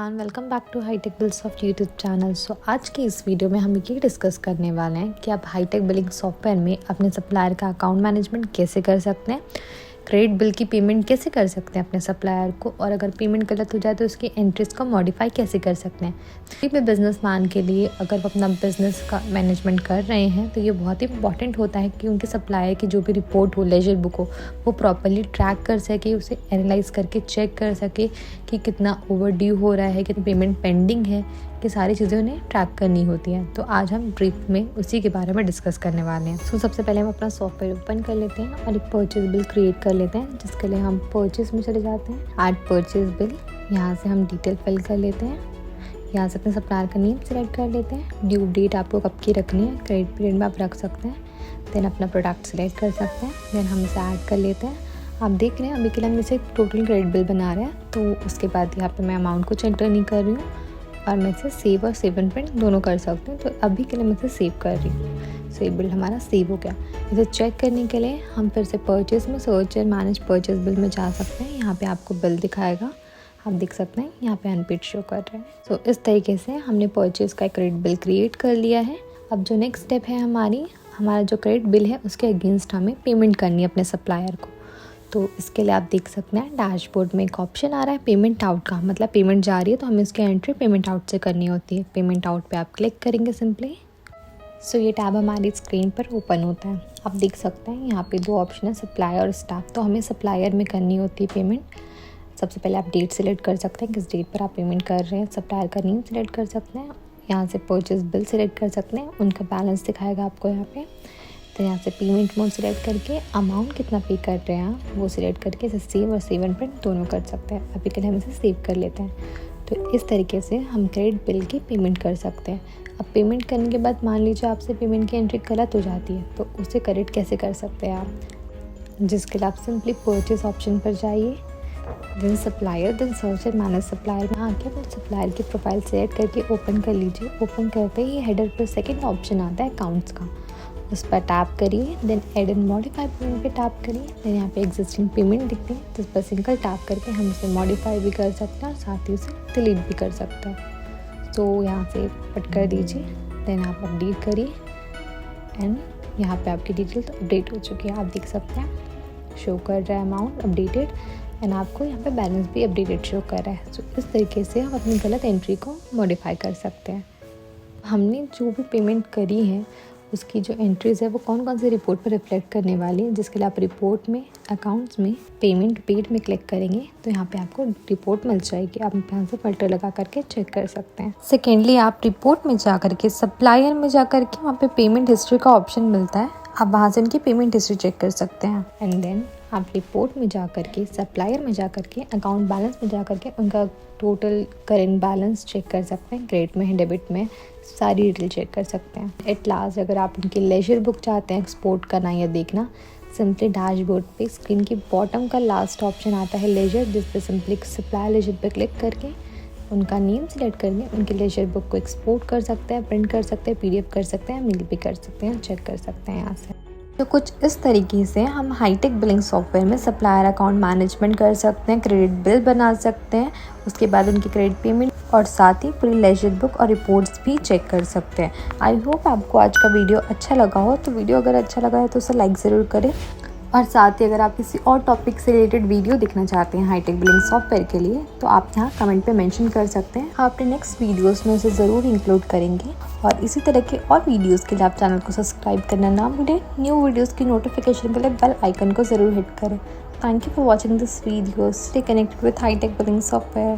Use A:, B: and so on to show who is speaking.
A: Everyone, welcome back to Hitech Bill Soft YouTube channel. आज के इस वीडियो में हम ये डिस्कस करने वाले हैं कि आप हाईटेक बिलिंग सॉफ्टवेयर में अपने सप्लायर का अकाउंट मैनेजमेंट कैसे कर सकते हैं, क्रेडिट बिल की पेमेंट कैसे कर सकते हैं अपने सप्लायर को, और अगर पेमेंट गलत हो जाए तो उसकी एंट्रीज को मॉडिफाई कैसे कर सकते हैं। किसी भी बिजनेसमैन के लिए अगर वो अपना बिजनेस का मैनेजमेंट कर रहे हैं तो ये बहुत ही इंपॉर्टेंट होता है कि उनके सप्लायर की जो भी रिपोर्ट हो, लेजर बुक हो, वो प्रॉपरली ट्रैक कर सके, उसे एनालाइज करके चेक कर सके कि कितना ओवरड्यू हो रहा है, कितनी पेमेंट पेंडिंग है, कि सारी चीज़ें उन्हें ट्रैक करनी होती हैं। तो आज हम ब्रीफ में उसी के बारे में डिस्कस करने वाले हैं। सबसे पहले हम अपना सॉफ्टवेयर ओपन कर लेते हैं और एक परचेज बिल क्रिएट कर लेते हैं, जिसके लिए हम परचेज में चले जाते हैं। ऐड परचेज बिल, यहाँ से हम डिटेल फिल कर लेते हैं। यहाँ से अपने सप्लायर का नेम सेलेक्ट कर लेते हैं। ड्यू डेट आपको कब की रखनी है, क्रेडिट पीरियड में आप रख सकते हैं। देन अपना प्रोडक्ट सेलेक्ट कर सकते हैं। देन हम इसे ऐड कर लेते हैं। आप देख रहे हैं अभी के लिए हम इसे टोटल क्रेडिट बिल बना रहे हैं, तो उसके बाद यहाँ पे मैं अमाउंट को एंटर नहीं कर रही हूँ और मैं इसे सेव और सेव एंड प्रिंट दोनों कर सकते हैं। तो अभी के लिए मैं इसे सेव कर रही हूँ। सो ये बिल हमारा सेव हो गया। इसे चेक करने के लिए हम फिर से परचेज में search and manage purchase bill में जा सकते हैं। यहाँ पे आपको बिल दिखाएगा, आप देख सकते हैं यहाँ पे अनपेड शो कर रहे हैं। सो इस तरीके से हमने परचेज का क्रेडिट बिल क्रिएट कर लिया है। अब जो नेक्स्ट स्टेप है हमारा जो क्रेडिट बिल है उसके अगेंस्ट हमें पेमेंट करनी है अपने सप्लायर को। तो इसके लिए आप देख सकते हैं डैशबोर्ड में एक ऑप्शन आ रहा है पेमेंट आउट का, मतलब पेमेंट जा रही है तो हमें उसकी एंट्री पेमेंट आउट से करनी होती है। पेमेंट आउट पे आप क्लिक करेंगे सिंपली। सो ये टैब हमारी स्क्रीन पर ओपन होता है। आप देख सकते हैं यहाँ पे दो ऑप्शन है, सप्लायर और स्टाफ। तो हमें सप्लायर में करनी होती है पेमेंट। सबसे पहले आप डेट सेलेक्ट कर सकते हैं, किस डेट पर आप पेमेंट कर रहे हैं। सप्लायर का नेम सेलेक्ट कर सकते हैं। यहाँ से परचेज बिल सेलेक्ट कर सकते हैं, उनका बैलेंस दिखाएगा आपको यहाँ पे। तो यहाँ से पेमेंट मोड सेलेक्ट करके अमाउंट कितना पे कर रहे हैं आप वो सिलेक्ट करके इसे सेव और सेव एंड प्रिंट दोनों कर सकते हैं। अभी के लिए हम इसे सेव कर लेते हैं। तो इस तरीके से हम क्रेडिट बिल की पेमेंट कर सकते हैं। अब पेमेंट करने के बाद मान लीजिए आपसे पेमेंट की एंट्री गलत हो जाती है, तो उसे करेक्ट कैसे कर सकते हैं आप, जिसके लिए आप सिंपली परचेज ऑप्शन पर जाइए, then supplier, then search and manage supplier में आके अपने सप्लायर की प्रोफाइल सेलेक्ट करके ओपन कर लीजिए। ओपन करते ही हेडर पर सेकेंड ऑप्शन आता है अकाउंट्स का, उस पर टैप करिए। Then add and modify payment पे टैप करिए। देन यहाँ पे एग्जिस्टिंग पेमेंट दिखते हैं, तो उस पर सिंगल टैप करके हम इसे मॉडिफाई भी कर सकते हैं और साथ ही उसे डिलीट भी कर सकते हैं। तो यहाँ से पट कर दीजिए। देन आप अपडेट करिए एंड यहाँ पे आपकी डिटेल्स अपडेट हो चुकी है। आप देख सकते हैं शो कर रहा है अमाउंट अपडेटेड एंड आपको यहाँ पे बैलेंस भी अपडेटेड शो कर रहा है। तो इस तरीके से हम अपनी गलत एंट्री को मॉडिफाई कर सकते हैं। हमने जो भी पेमेंट करी है उसकी जो एंट्रीज़ है वो कौन कौन से रिपोर्ट पर रिफ्लेक्ट करने वाली है, जिसके लिए आप रिपोर्ट में, अकाउंट्स में, पेमेंट पेड में क्लिक करेंगे तो यहाँ पे आपको रिपोर्ट मिल जाएगी। आप यहाँ से फिल्टर लगा करके चेक कर सकते हैं। सेकेंडली आप रिपोर्ट में जा करके सप्लायर में जा करके वहाँ पे पेमेंट हिस्ट्री का ऑप्शन मिलता है, आप वहाँ से उनकी पेमेंट हिस्ट्री चेक कर सकते हैं। एंड देन आप रिपोर्ट में जा करके, सप्लायर में जा करके, अकाउंट बैलेंस में जा करके उनका टोटल करेंट बैलेंस चेक कर सकते हैं। क्रेडिट में है, डेबिट में, सारी डिटेल चेक कर सकते हैं। एट लास्ट अगर आप उनकी लेजर बुक चाहते हैं एक्सपोर्ट करना या देखना, सिंपली डैशबोर्ड पे स्क्रीन की बॉटम का लास्ट ऑप्शन आता है लेजर, जिस पे सिंपली सप्लायर लेजर पे क्लिक करके उनका नेम सेलेक्ट करके उनकी लेजर बुक को एक्सपोर्ट कर सकते हैं, प्रिंट कर सकते हैं, PDF कर सकते हैं, मेल भी कर सकते हैं, चेक कर सकते हैं यहाँ से। तो कुछ इस तरीके से हम हाईटेक बिलिंग सॉफ्टवेयर में सप्लायर अकाउंट मैनेजमेंट कर सकते हैं, क्रेडिट बिल बना सकते हैं, उसके बाद उनकी क्रेडिट पेमेंट और साथ ही पूरी लेजर बुक और रिपोर्ट्स भी चेक कर सकते हैं। आई होप आपको आज का वीडियो अच्छा लगा हो। तो वीडियो अगर अच्छा लगा है तो उसे लाइक ज़रूर करें, और साथ ही अगर आप किसी और टॉपिक से रिलेटेड वीडियो देखना चाहते हैं हाईटेक बिलिंग सॉफ्टवेयर के लिए तो आप यहाँ कमेंट पे मेंशन कर सकते हैं। हम अपने नेक्स्ट वीडियोस में उसे ज़रूर इंक्लूड करेंगे। और इसी तरह के और वीडियोस के लिए आप चैनल को सब्सक्राइब करना ना भूलें। न्यू वीडियोस की नोटिफिकेशन के लिए बेल आइकन को ज़रूर हिट करें। Thank you for watching this video. Stay connected with Hitech Billing software.